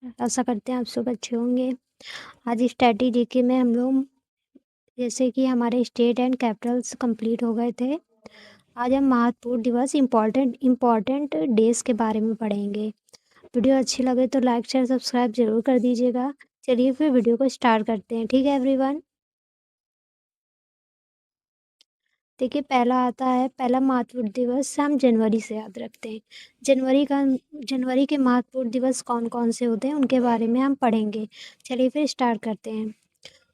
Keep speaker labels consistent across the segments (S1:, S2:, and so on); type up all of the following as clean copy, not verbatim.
S1: आशा करते हैं आप सब अच्छे होंगे। आज स्टैटिक जीके में हम लोग जैसे कि हमारे स्टेट एंड कैपिटल्स कंप्लीट हो गए थे। आज हम महत्वपूर्ण दिवस इम्पॉर्टेंट डेज के बारे में पढ़ेंगे। वीडियो अच्छी लगे तो लाइक शेयर सब्सक्राइब जरूर कर दीजिएगा। चलिए फिर वीडियो को स्टार्ट करते हैं। ठीक है एवरीवन। देखिए पहला महत्वपूर्ण दिवस हम जनवरी से याद रखते हैं। जनवरी के महत्वपूर्ण दिवस कौन कौन से होते हैं उनके बारे में हम पढ़ेंगे। चलिए फिर स्टार्ट करते हैं।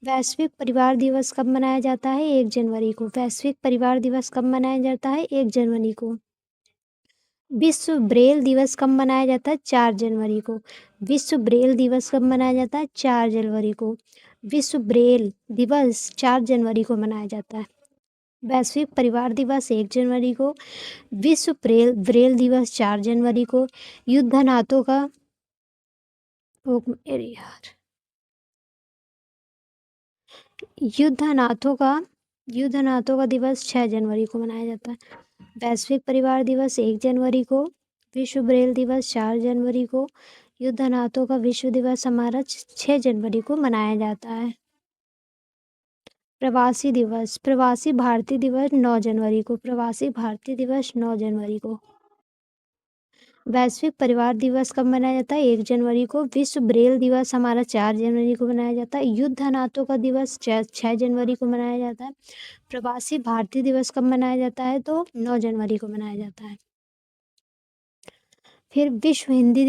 S1: वैश्विक परिवार दिवस कब मनाया जाता है? 1 जनवरी को। वैश्विक परिवार दिवस कब मनाया जाता है? 1 जनवरी को। विश्व ब्रेल दिवस कब मनाया जाता है? 4 जनवरी को। विश्व ब्रेल दिवस कब मनाया जाता है? 4 जनवरी को। विश्व ब्रेल दिवस 4 जनवरी को मनाया जाता है। वैश्विक परिवार दिवस 1 जनवरी को। विश्व ब्रेल दिवस 4 जनवरी को। युद्ध अनाथों का अरे यार युद्ध अनाथों का दिवस 6 जनवरी को मनाया जाता है। वैश्विक परिवार दिवस 1 जनवरी को। विश्व ब्रेल दिवस 4 जनवरी को। युद्ध अनाथों का विश्व दिवस हमारा 6 जनवरी को मनाया जाता है। प्रवासी भारतीय दिवस 9 जनवरी को। प्रवासी भारतीय दिवस 9 जनवरी को। वैश्विक परिवार दिवस कब मनाया जाता है? 1 जनवरी को। विश्व ब्रेल दिवस हमारा 4 जनवरी को मनाया जाता है। युद्ध अनाथों का दिवस 6 जनवरी को मनाया जाता है। प्रवासी भारतीय दिवस कब मनाया जाता है? तो 9 जनवरी को मनाया जाता है। फिर विश्व हिंदी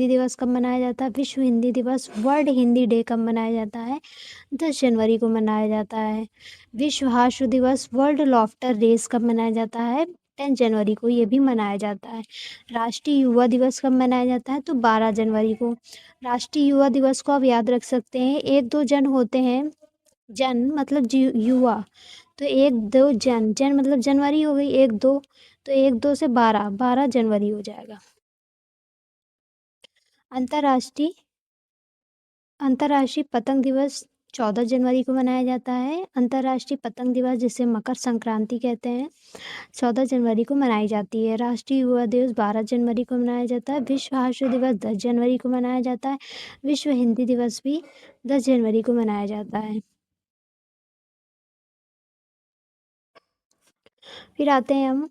S1: दिवस कब मनाया जाता है? विश्व हिंदी दिवस वर्ल्ड हिंदी डे कब मनाया जाता है? 10 जनवरी को मनाया जाता है। विश्व हास्य दिवस वर्ल्ड लॉफ्टर डेज कब मनाया जाता है? 10 जनवरी को ये भी मनाया जाता है। राष्ट्रीय युवा दिवस कब मनाया जाता है? तो 12 जनवरी को। राष्ट्रीय युवा दिवस को आप याद रख सकते हैं। 1-2 जन होते हैं। जन मतलब युवा, तो 1-2 जन मतलब जनवरी हो गई। 1-2 तो 1-2 से 12 जनवरी हो जाएगा। अंतर्राष्ट्रीय पतंग दिवस 14 जनवरी को मनाया जाता है। अंतर्राष्ट्रीय पतंग दिवस जिसे मकर संक्रांति कहते हैं 14 जनवरी को मनाई जाती है। राष्ट्रीय युवा दिवस 12 जनवरी को मनाया जाता है। विश्व हास्य दिवस 10 जनवरी को मनाया जाता है। विश्व हिंदी दिवस भी 10 जनवरी को मनाया जाता है। फिर आते हैं हम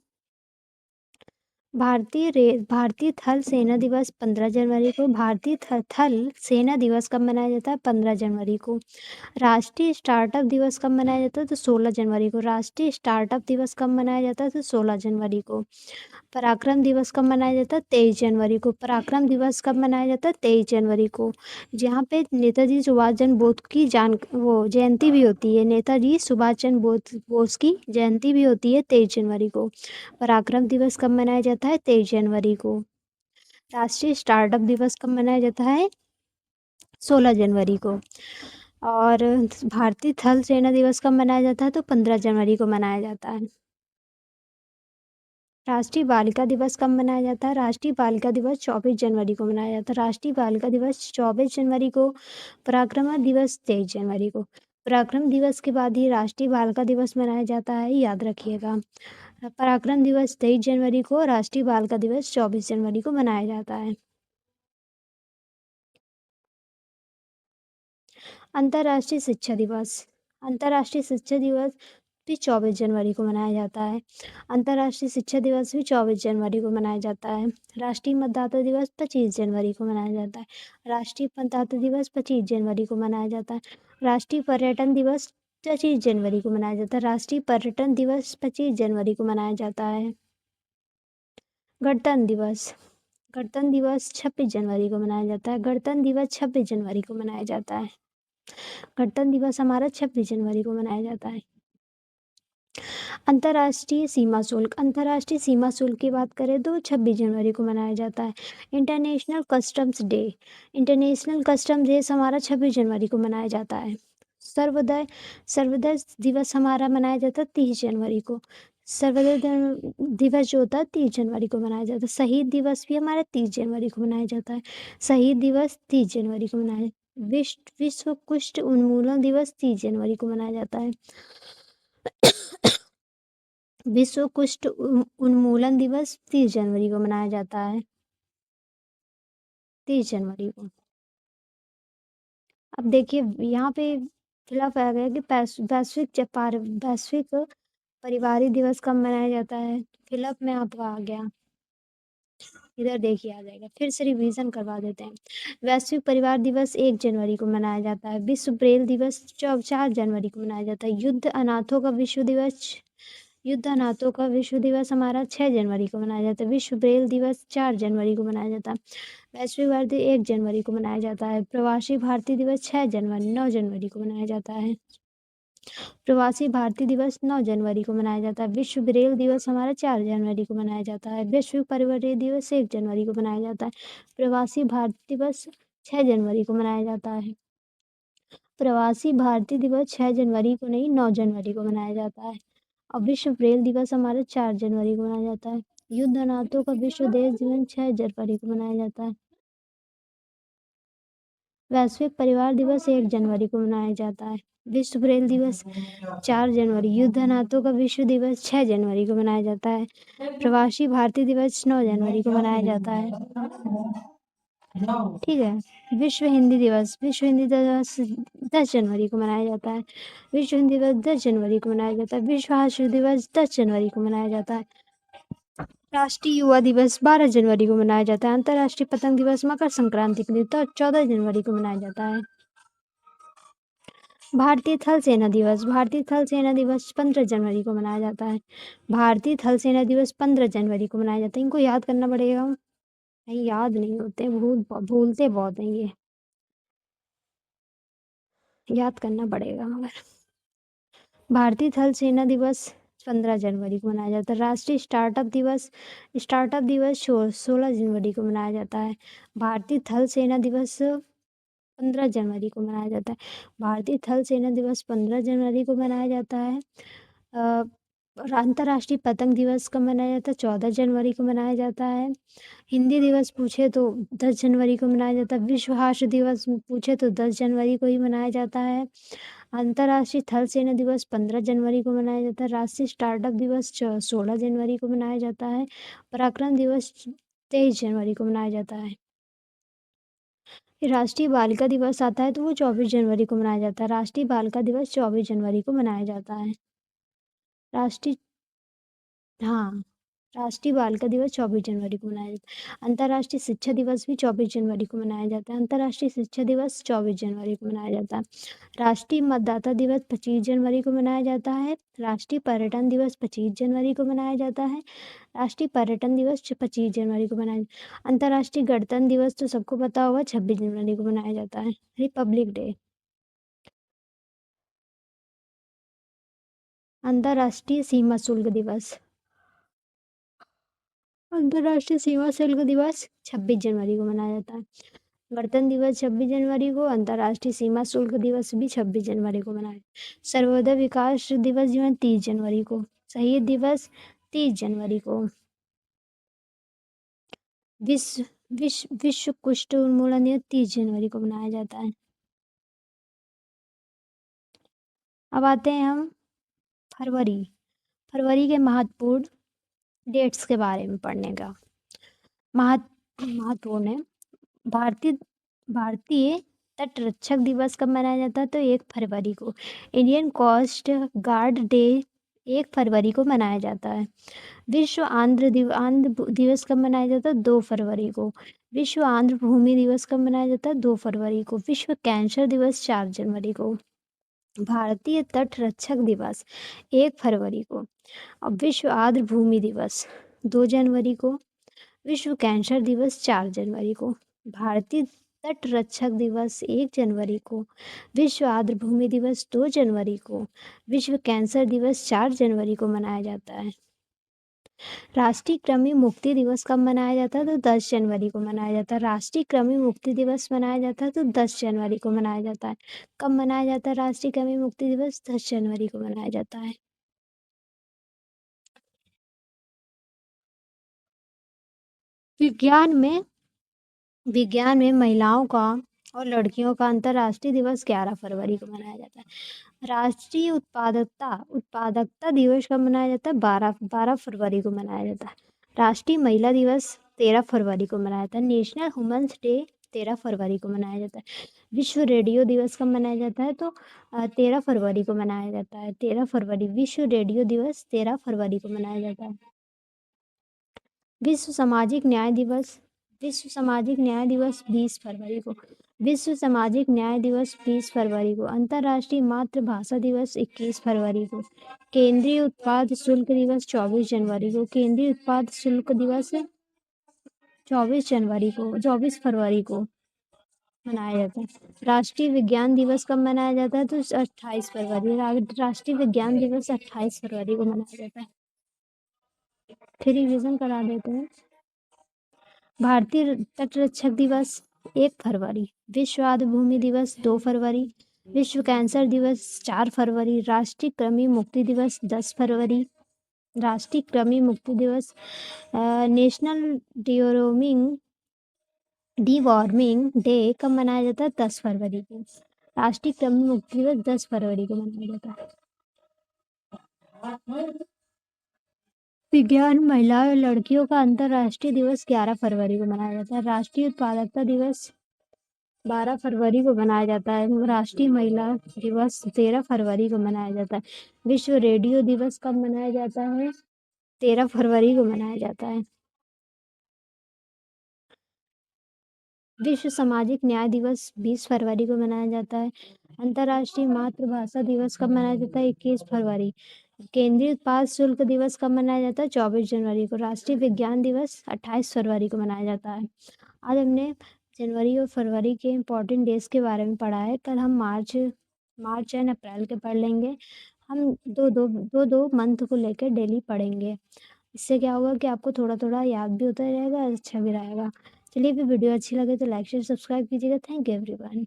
S1: भारतीय थल सेना दिवस 15 जनवरी को। भारतीय थल सेना दिवस कब मनाया जाता है? 15 जनवरी को। राष्ट्रीय स्टार्टअप दिवस कब मनाया जाता है? तो 16 जनवरी को। राष्ट्रीय स्टार्टअप दिवस कब मनाया जाता है? तो 16 जनवरी को। पराक्रम दिवस कब मनाया जाता है? 23 जनवरी को। पराक्रम दिवस कब मनाया जाता है? 23 जनवरी को। जहाँ पे नेताजी सुभाष चंद्र बोस की जयंती भी होती है। नेताजी सुभाष चंद्र बोस की जयंती भी होती है 23 जनवरी को। पराक्रम दिवस कब मनाया जाता है? 23 जनवरी को। राष्ट्रीय स्टार्टअप दिवस कब मनाया जाता है? 16 जनवरी को। और भारतीय थल सेना दिवस कब मनाया जाता है? तो 15 जनवरी को मनाया जाता है। राष्ट्रीय बालिका दिवस कब मनाया जाता है? राष्ट्रीय बालिका दिवस 24 जनवरी को मनाया जाता है। राष्ट्रीय बालिका दिवस 24 जनवरी को। पराक्रम दिवस 23 जनवरी को। पराक्रम दिवस के बाद ही राष्ट्रीय बालिका दिवस मनाया जाता है, याद रखिएगा। पराक्रम दिवस 23 जनवरी को, राष्ट्रीय बालिका दिवस 24 जनवरी को मनाया जाता है। अंतर्राष्ट्रीय शिक्षा दिवस भी 24 जनवरी को मनाया जाता है। अंतर्राष्ट्रीय शिक्षा दिवस भी 24 जनवरी को मनाया जाता है। राष्ट्रीय मतदाता दिवस 25 जनवरी को मनाया जाता है। राष्ट्रीय मतदाता दिवस 25 जनवरी को मनाया जाता है। राष्ट्रीय पर्यटन दिवस 25 जनवरी को मनाया जाता है। राष्ट्रीय पर्यटन दिवस 25 जनवरी को मनाया जाता है। गणतंत्र दिवस 26 जनवरी को मनाया जाता है। गणतंत्र दिवस 26 जनवरी को मनाया जाता है। गणतंत्र दिवस हमारा 26 जनवरी को मनाया जाता है। अंतर्राष्ट्रीय सीमा शुल्क की बात करें तो 26 जनवरी को मनाया जाता है। इंटरनेशनल कस्टम्स डे हमारा 26 जनवरी को मनाया जाता है। सर्वोदय दिवस हमारा मनाया जाता है 30 जनवरी को। सर्वोदय दिवस जो होता है 30 जनवरी को मनाया जाता है। शहीद दिवस भी हमारा 30 जनवरी को मनाया जाता है। शहीद दिवस 30 जनवरी को मनाया विश्व कुष्ठ उन्मूलन दिवस 30 जनवरी को मनाया जाता है। विश्व कुष्ठ उन्मूलन दिवस 30 जनवरी को मनाया जाता है। 30 जनवरी को। अब देखिए यहाँ पे खिलाफ आ गया कि वैश्विक परिवारिक दिवस कब मनाया जाता है। फिलअप में आपका आ गया, इधर देखिए आ जाएगा। फिर से रिवीजन करवा देते हैं। वैश्विक परिवार दिवस 1 जनवरी को मनाया जाता है। विश्व ब्रेल दिवस 4 जनवरी को मनाया जाता है। युद्ध अनाथों का विश्व दिवस हमारा 6 जनवरी को मनाया जाता है। विश्व ब्रेल दिवस 4 जनवरी को मनाया जाता है। वैश्विक भारती 1 जनवरी को मनाया जाता है। प्रवासी भारतीय दिवस 9 जनवरी को मनाया जाता है। प्रवासी भारतीय दिवस 9 जनवरी को मनाया जाता है। विश्व ब्रेल दिवस हमारा 4 जनवरी को मनाया जाता है। वैश्विक परिवार दिवस 1 जनवरी को मनाया जाता है। प्रवासी भारतीय दिवस 6 जनवरी को मनाया जाता है। प्रवासी भारतीय दिवस 6 जनवरी को नहीं 9 जनवरी को मनाया जाता है। और विश्व ब्रेल दिवस हमारा 4 जनवरी को मनाया जाता है। युद्ध अनाथों का विश्व देश दिवस 6 जनवरी को मनाया जाता है। वैश्विक परिवार दिवस 1 जनवरी को मनाया जाता है। विश्व ब्रेल दिवस 4 जनवरी। युद्ध अनाथों का विश्व दिवस 6 जनवरी को मनाया जाता है। प्रवासी भारतीय दिवस 9 जनवरी को मनाया जाता है। ठीक है। विश्व हिंदी दिवस 10 जनवरी को मनाया जाता है। विश्व हिंदी दिवस 10 जनवरी को मनाया जाता है। विश्व हास्य दिवस 10 जनवरी को मनाया जाता है। राष्ट्रीय युवा दिवस 12 जनवरी को मनाया जाता है। अंतर्राष्ट्रीय पतंग दिवस मकर संक्रांति के दिन 14 जनवरी को मनाया जाता है। भारतीय थल सेना दिवस 15 जनवरी को मनाया जाता है। भारतीय थल सेना दिवस 15 जनवरी को मनाया जाता है। इनको याद करना पड़ेगा, नहीं याद नहीं होते, भूलते बहुत हैं ये, याद करना पड़ेगा मगर। भारतीय थल सेना दिवस 15 जनवरी को मनाया जाता है। राष्ट्रीय स्टार्टअप दिवस 16 जनवरी को मनाया जाता है। भारतीय थल सेना दिवस 15 जनवरी को मनाया जाता है। भारतीय थल सेना दिवस 15 जनवरी को मनाया जाता है। और अंतर्राष्ट्रीय पतंग दिवस कब मनाया जाता है? 14 जनवरी को मनाया जाता है। हिंदी दिवस पूछे तो 10 जनवरी को मनाया जाता है। विश्व हास्य दिवस पूछे तो 10 जनवरी को ही मनाया जाता है। अंतर्राष्ट्रीय थल सेना दिवस 15 जनवरी को मनाया जाता है। राष्ट्रीय स्टार्टअप दिवस 16 जनवरी को मनाया जाता है। पराक्रम दिवस 23 जनवरी को मनाया जाता है। राष्ट्रीय बालिका दिवस आता है तो वो 24 जनवरी को मनाया जाता है। राष्ट्रीय बालिका दिवस 24 जनवरी को मनाया जाता है। राष्ट्रीय हाँ राष्ट्रीय बालिका दिवस 24 जनवरी को मनाया जाता है। अंतर्राष्ट्रीय शिक्षा दिवस भी 24 जनवरी को मनाया जाता है। अंतर्राष्ट्रीय शिक्षा दिवस 24 जनवरी को मनाया जाता है। राष्ट्रीय मतदाता दिवस 25 जनवरी को मनाया जाता है। राष्ट्रीय पर्यटन दिवस 25 जनवरी को मनाया जाता है। राष्ट्रीय पर्यटन दिवस 25 जनवरी को मनाया। अंतर्राष्ट्रीय गणतंत्र दिवस तो सबको पता होगा 26 जनवरी को मनाया जाता है। Republic day. अंतर्राष्ट्रीय सीमा शुल्क दिवस 26 जनवरी को मनाया जाता है। गणतंत्र दिवस 26 जनवरी को, अंतर्राष्ट्रीय सीमा शुल्क दिवस भी 26 जनवरी को मनाया। सर्वोदय विकास दिवस जो है 30 जनवरी को। शहीद दिवस 30 जनवरी को। विश्व कुष्ठ उन्मूलन दिवस 30 जनवरी को मनाया जाता है। अब आते हैं हम फरवरी के महत्वपूर्ण डेट्स के बारे में पढ़ने का। महत्वपूर्ण है। भारतीय तटरक्षक दिवस कब मनाया जाता है? तो 1 फरवरी को। इंडियन कोस्ट गार्ड डे 1 फरवरी को मनाया जाता है। विश्व आंध्र दिवस कब मनाया जाता है? 2 फरवरी को। विश्व आंध्र भूमि दिवस कब मनाया जाता है? 2 फरवरी को। विश्व कैंसर दिवस 4 जनवरी को। भारतीय तटरक्षक दिवस 1 फरवरी को। और विश्व आर्द्र भूमि दिवस 2 जनवरी को। विश्व कैंसर दिवस 4 जनवरी को। भारतीय तटरक्षक दिवस 1 जनवरी को। विश्व आर्द्र भूमि दिवस 2 जनवरी को। विश्व कैंसर दिवस 4 जनवरी को मनाया जाता है। राष्ट्रीय कृमि मुक्ति दिवस कब मनाया जाता है? तो 10 जनवरी को मनाया जाता है। राष्ट्रीय कृमि मुक्ति दिवस मनाया जाता है तो 10 जनवरी को मनाया जाता है। कब मनाया जाता है राष्ट्रीय कृमि मुक्ति दिवस? 10 जनवरी को मनाया जाता है। विज्ञान में महिलाओं का और लड़कियों का अंतर्राष्ट्रीय दिवस 11 फरवरी को मनाया जाता है। राष्ट्रीय उत्पादकता दिवस कब मनाया जाता है? 12 फरवरी को मनाया जाता है। राष्ट्रीय महिला दिवस 13 फरवरी को मनाया जाता है। नेशनल वुमेन्स डे 13 फरवरी को मनाया जाता है। विश्व रेडियो दिवस कब मनाया जाता है? तो 13 फरवरी को मनाया जाता है। 13 फरवरी, विश्व रेडियो दिवस 13 फरवरी को मनाया जाता है। विश्व सामाजिक न्याय दिवस 20 फरवरी को। विश्व सामाजिक न्याय दिवस 20 फरवरी को। अंतर्राष्ट्रीय मातृभाषा दिवस 21 फरवरी को। केंद्रीय उत्पाद शुल्क दिवस 24 जनवरी को। केंद्रीय उत्पाद शुल्क दिवस 24 फरवरी को मनाया जाता है। राष्ट्रीय विज्ञान दिवस कब मनाया जाता है? तो 28 फरवरी। राष्ट्रीय विज्ञान दिवस 28 फरवरी को मनाया जाता है। फिर रिवीजन करा देते हैं। भारतीय तटरक्षक दिवस 1 फरवरी। विश्व आर्द्र भूमि दिवस 2 फरवरी। विश्व कैंसर दिवस 4 फरवरी। राष्ट्रीय कृमि मुक्ति दिवस 10 फरवरी। राष्ट्रीय कृमि मुक्ति दिवस। नेशनल डीवॉर्मिंग डे कब मनाया जाता है? 10 फरवरी को। राष्ट्रीय कृमि मुक्ति दिवस 10 फरवरी को मनाया जाता है। विज्ञान महिला और लड़कियों का अंतर्राष्ट्रीय दिवस 11 फरवरी को मनाया जाता है। राष्ट्रीय उत्पादकता दिवस 12 फरवरी को मनाया जाता है। राष्ट्रीय महिला दिवस 13 फरवरी को मनाया जाता है। विश्व रेडियो दिवस कब मनाया जाता है? 13 फरवरी को मनाया जाता है। विश्व सामाजिक न्याय दिवस 20 फरवरी को मनाया जाता है। अंतर्राष्ट्रीय मातृभाषा दिवस कब मनाया जाता है? 21 फरवरी। केंद्रीय उत्पाद शुल्क दिवस कब मनाया जाता है? 24 जनवरी को। राष्ट्रीय विज्ञान दिवस 28 फरवरी को मनाया जाता है। आज हमने जनवरी और फरवरी के इम्पोर्टेंट डेज के बारे में पढ़ा है। कल हम मार्च एंड अप्रैल के पढ़ लेंगे। हम दो मंथ को लेकर डेली पढ़ेंगे। इससे क्या होगा कि आपको थोड़ा थोड़ा याद भी होता रहेगा, अच्छा भी रहेगा। चलिए, फिर वीडियो अच्छी लगे तो लाइक शेयर सब्सक्राइब कीजिएगा। Thank you everyone.